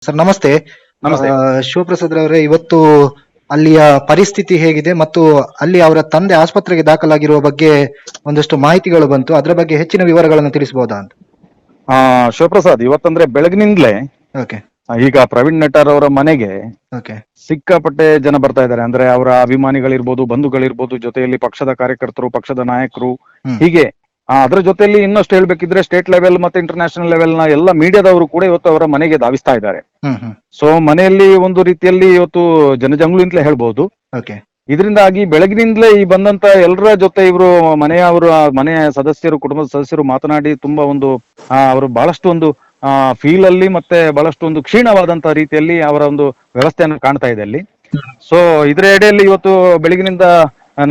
Sir ನಮಸ್ತೆ. ನಮಸ್ತೆ. ಶಿವಪ್ರಸಾದ್ ಅವರೇ, ಇವತ್ತು ಅಲ್ಲಿಯ ಪರಿಸ್ಥಿತಿ ಹೇಗಿದೆ ಮತ್ತು ಅಲ್ಲಿ ಅವರ ತಂದೆ ಆಸ್ಪತ್ರೆಗೆ ದಾಖಲಾಗಿರುವ ಬಗ್ಗೆ ಒಂದಷ್ಟು ಮಾಹಿತಿಗಳು ಬಂತು. ಅದರ ಬಗ್ಗೆ ಹೆಚ್ಚಿನ ವಿವರಗಳನ್ನು ತಿಳಿಸಬಹುದಾ ಅಂತ. ಶಿವಪ್ರಸಾದ್, ಇವತ್ತಂದ್ರೆ ಬೆಳಗಿನಿಂದಲೇ ಓಕೆ. ಈಗ ಪ್ರವೀಣ್ ನಟಾರ್ ಅವರ ಮನೆಗೆ ಓಕೆ. ಸಿಕ್ಕಾಪಟ್ಟೆ ಜನ ಬರ್ತಾ ಇದ್ದಾರೆ. ಅಂದ್ರೆ ಅವರ ಅಭಿಮಾನಿಗಳಿರ್ಬೋದು, ಬಂಧುಗಳಿರ್ಬೋದು, ಜೊತೆಯಲ್ಲಿ ಪಕ್ಷದ ಕಾರ್ಯಕರ್ತರು, ಪಕ್ಷದ ನಾಯಕರು, ಹ್ಮ್. ಹೀಗೆ ಅದರ ಜೊತೆಯಲ್ಲಿ ಇನ್ನಷ್ಟು ಹೇಳ್ಬೇಕಿದ್ರೆ ಸ್ಟೇಟ್ ಲೆವೆಲ್ ಮತ್ತೆ ಇಂಟರ್ನ್ಯಾಷನಲ್ ಲೆವೆಲ್ ನ ಎಲ್ಲ ಮೀಡಿಯಾದವರು ಕೂಡ ಇವತ್ತು ಅವರ ಮನೆಗೆ ಧಾವಿಸ್ತಾ ಇದ್ದಾರೆ. ಹ್ಮ್ ಹ್ಮ್. ಸೊ ಮನೆಯಲ್ಲಿ ಒಂದು ರೀತಿಯಲ್ಲಿ ಇವತ್ತು ಜನಜಂಗುಳಿ ಅಂತಲೇ ಹೇಳ್ಬಹುದು. ಓಕೆ. ಇದರಿಂದಾಗಿ ಬೆಳಗಿನಿಂದಲೇ ಈ ಬಂದಂತ ಎಲ್ಲರ ಜೊತೆ ಇವರು ಮನೆಯ ಸದಸ್ಯರು, ಕುಟುಂಬದ ಸದಸ್ಯರು ಮಾತನಾಡಿ ತುಂಬಾ ಒಂದು ಅವರು ಬಹಳಷ್ಟು ಒಂದು ಫೀಲ್ ಅಲ್ಲಿ ಮತ್ತೆ ಬಹಳಷ್ಟು ಒಂದು ಕ್ಷೀಣವಾದಂತ ರೀತಿಯಲ್ಲಿ ಅವರ ಒಂದು ವ್ಯವಸ್ಥೆಯನ್ನು ಕಾಣ್ತಾ ಇದೆ ಅಲ್ಲಿ. ಸೊ ಇದರ ಎಡೆಯಲ್ಲಿ ಇವತ್ತು ಬೆಳಗಿನಿಂದ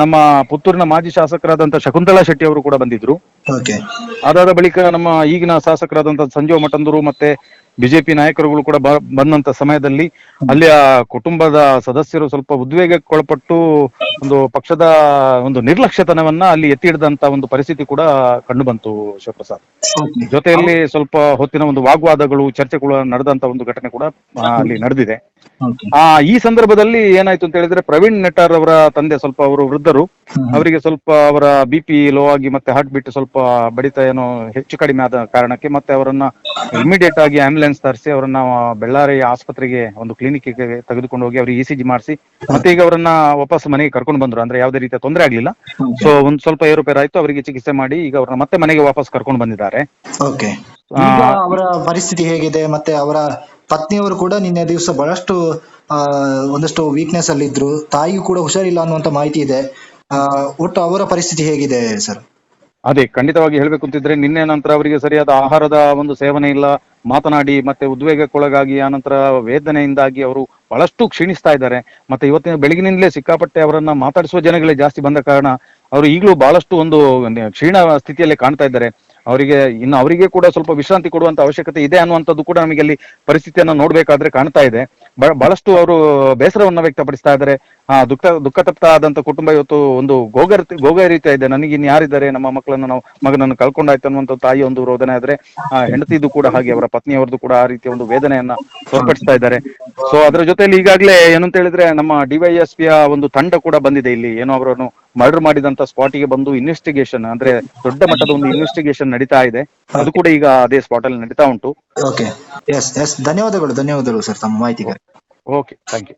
ನಮ್ಮ ಪುತ್ತೂರಿನ ಮಾಜಿ ಶಾಸಕರಾದಂತ ಶಕುಂತಳಾ ಶೆಟ್ಟಿ ಅವರು ಕೂಡ ಬಂದಿದ್ರು. ಓಕೆ. ಅದಾದ ಬಳಿಕ ನಮ್ಮ ಈಗಿನ ಶಾಸಕರಾದಂತ ಸಂಜೀವ ಮಠಂದರು ಮತ್ತೆ ಬಿಜೆಪಿ ನಾಯಕರುಗಳು ಕೂಡ ಬಂದಂತ ಸಮಯದಲ್ಲಿ ಅಲ್ಲಿಯ ಕುಟುಂಬದ ಸದಸ್ಯರು ಸ್ವಲ್ಪ ಉದ್ವೇಗಕ್ಕೊಳಪಟ್ಟು ಒಂದು ಪಕ್ಷದ ಒಂದು ನಿರ್ಲಕ್ಷ್ಯತನವನ್ನ ಅಲ್ಲಿ ಎತ್ತಿ ಹಿಡಿದಂತ ಒಂದು ಪರಿಸ್ಥಿತಿ ಕೂಡ ಕಂಡು ಬಂತು ಶಿವಪ್ರಸಾದ್. ಜೊತೆಯಲ್ಲಿ ಸ್ವಲ್ಪ ಹೊತ್ತಿನ ಒಂದು ವಾಗ್ವಾದಗಳು, ಚರ್ಚೆಗಳು ನಡೆದಂತ ಒಂದು ಘಟನೆ ಕೂಡ ಅಲ್ಲಿ ನಡೆದಿದೆ. ಈ ಸಂದರ್ಭದಲ್ಲಿ ಏನಾಯ್ತು ಅಂತ ಹೇಳಿದ್ರೆ, ಪ್ರವೀಣ್ ನಟಾರ್ ಅವರ ತಂದೆ ಸ್ವಲ್ಪ ಅವರು ವೃದ್ಧರು, ಅವರಿಗೆ ಸ್ವಲ್ಪ ಅವರ BP ಲೋ ಆಗಿ ಮತ್ತೆ ಹಾರ್ಟ್ ಬೀಟ್ ಸ್ವಲ್ಪ ಬಡಿತ ಏನೋ ಹೆಚ್ಚು ಕಡಿಮೆ ಆದ ಕಾರಣಕ್ಕೆ ಮತ್ತೆ ಅವರನ್ನ ಇಮಿಡಿಯೇಟ್ ಆಗಿ ಆಂಬ್ಯುಲೆನ್ಸ್ ತರಿಸಿ ಅವರನ್ನ ಬೆಳ್ಳಾರಿ ಆಸ್ಪತ್ರೆಗೆ ಒಂದು ಕ್ಲಿನಿಕ್ ಗೆ ತೆಗೆದುಕೊಂಡು ಹೋಗಿ ಅವರಿಗೆ ECG ಮಾಡಿಸಿ ಮತ್ತೆ ಈಗ ಅವರನ್ನ ವಾಪಸ್ ಮನೆಗೆ ಕರ್ಕೊಂಡು ಬಂದ್ರು. ಅಂದ್ರೆ ಯಾವುದೇ ರೀತಿಯ ತೊಂದರೆ ಆಗ್ಲಿಲ್ಲ. ಸೊ ಒಂದ್ ಸ್ವಲ್ಪ ಏರುಪೇರು ಆಯ್ತು, ಅವರಿಗೆ ಚಿಕಿತ್ಸೆ ಮಾಡಿ ಈಗ ಅವ್ರನ್ನ ಮತ್ತೆ ಮನೆಗೆ ವಾಪಸ್ ಕರ್ಕೊಂಡು ಬಂದಿದ್ದಾರೆ. ಓಕೆ. ಈಗ ಅವರ ಪರಿಸ್ಥಿತಿ ಹೇಗಿದೆ? ಮತ್ತೆ ಅವರ ಪತ್ನಿಯವರು ಕೂಡ ನಿನ್ನೆ ದಿವಸ ಬಹಳಷ್ಟು ಒಂದಷ್ಟು ವೀಕ್ನೆಸ್ ಅಲ್ಲಿ ಇದ್ರು. ತಾಯಿಗೂ ಕೂಡ ಹುಷಾರಿಲ್ಲ ಅನ್ನುವಂತ ಮಾಹಿತಿ ಇದೆ. ಒಟ್ಟು ಅವರ ಪರಿಸ್ಥಿತಿ ಹೇಗಿದೆ ಸರ್? ಅದೇ ಖಂಡಿತವಾಗಿ ಹೇಳ್ಬೇಕು ಅಂತಿದ್ರೆ, ನಿನ್ನೆ ನಂತರ ಅವರಿಗೆ ಸರಿಯಾದ ಆಹಾರದ ಒಂದು ಸೇವನೆ ಇಲ್ಲ, ಮಾತನಾಡಿ ಮತ್ತೆ ಉದ್ವೇಗಕ್ಕೊಳಗಾಗಿ ಆನಂತರ ವೇದನೆಯಿಂದಾಗಿ ಅವರು ಬಹಳಷ್ಟು ಕ್ಷೀಣಿಸ್ತಾ ಇದ್ದಾರೆ. ಮತ್ತೆ ಇವತ್ತಿನ ಬೆಳಗಿನಿಂದಲೇ ಸಿಕ್ಕಾಪಟ್ಟೆ ಅವರನ್ನ ಮಾತಾಡಿಸುವ ಜನಗಳೇ ಜಾಸ್ತಿ ಬಂದ ಕಾರಣ ಅವರು ಈಗಲೂ ಬಹಳಷ್ಟು ಒಂದು ಕ್ಷೀಣ ಸ್ಥಿತಿಯಲ್ಲಿ ಕಾಣ್ತಾ ಇದ್ದಾರೆ. ಅವರಿಗೆ ಕೂಡ ಸ್ವಲ್ಪ ವಿಶ್ರಾಂತಿ ಕೊಡುವಂತ ಅವಶ್ಯಕತೆ ಇದೆ ಅನ್ನುವಂಥದ್ದು ಕೂಡ ನಮಗೆ ಅಲ್ಲಿ ಪರಿಸ್ಥಿತಿಯನ್ನು ನೋಡ್ಬೇಕಾದ್ರೆ ಕಾಣ್ತಾ ಇದೆ. ಬಹಳಷ್ಟು ಅವರು ಬೇಸರವನ್ನ ವ್ಯಕ್ತಪಡಿಸ್ತಾ ಇದ್ದಾರೆ. ದುಃಖ ತಪ್ತ ಆದಂತ ಕುಟುಂಬ ಇವತ್ತು ಒಂದು ಗೋಗ ರೀತಿಯ ಇದೆ. ನನಗೆ ಇನ್ನು ಯಾರಿದ್ದಾರೆ, ನಮ್ಮ ಮಗನನ್ನು ಕಳ್ಕೊಂಡಾಯ್ತು ಅನ್ನುವಂಥ ತಾಯಿ ಒಂದು ರೋದನೆ ಆದ್ರೆ, ಹೆಂಡತಿದು ಕೂಡ ಹಾಗೆ, ಅವರ ಪತ್ನಿಯವರದ್ದು ಕೂಡ ಆ ರೀತಿಯ ಒಂದು ವೇದನೆಯನ್ನ ತೋರ್ಪಡಿಸ್ತಾ ಇದ್ದಾರೆ. ಸೊ ಅದರ ಜೊತೆಯಲ್ಲಿ ಈಗಾಗಲೇ ಏನಂತ ಹೇಳಿದ್ರೆ, ನಮ್ಮ DYSP ಒಂದು ತಂಡ ಕೂಡ ಬಂದಿದೆ ಇಲ್ಲಿ. ಏನೋ ಅವರನ್ನು ಮರ್ಡರ್ ಮಾಡಿದಂತ ಸ್ಪಾಟಿಗೆ ಬಂದು ಇನ್ವೆಸ್ಟಿಗೇಷನ್, ಅಂದ್ರೆ ದೊಡ್ಡ ಮಟ್ಟದ ಒಂದು ಇನ್ವೆಸ್ಟಿಗೇಷನ್ ನಡೀತಾ ಇದೆ. ಅದು ಕೂಡ ಈಗ ಅದೇ ಸ್ಪಾಟ್ ಅಲ್ಲಿ ನಡೀತಾ ಉಂಟು. ಓಕೆ. ಧನ್ಯವಾದಗಳು ಸರ್ ತಮ್ಮ ಮಾಹಿತಿಗೆ. Okay, thank you.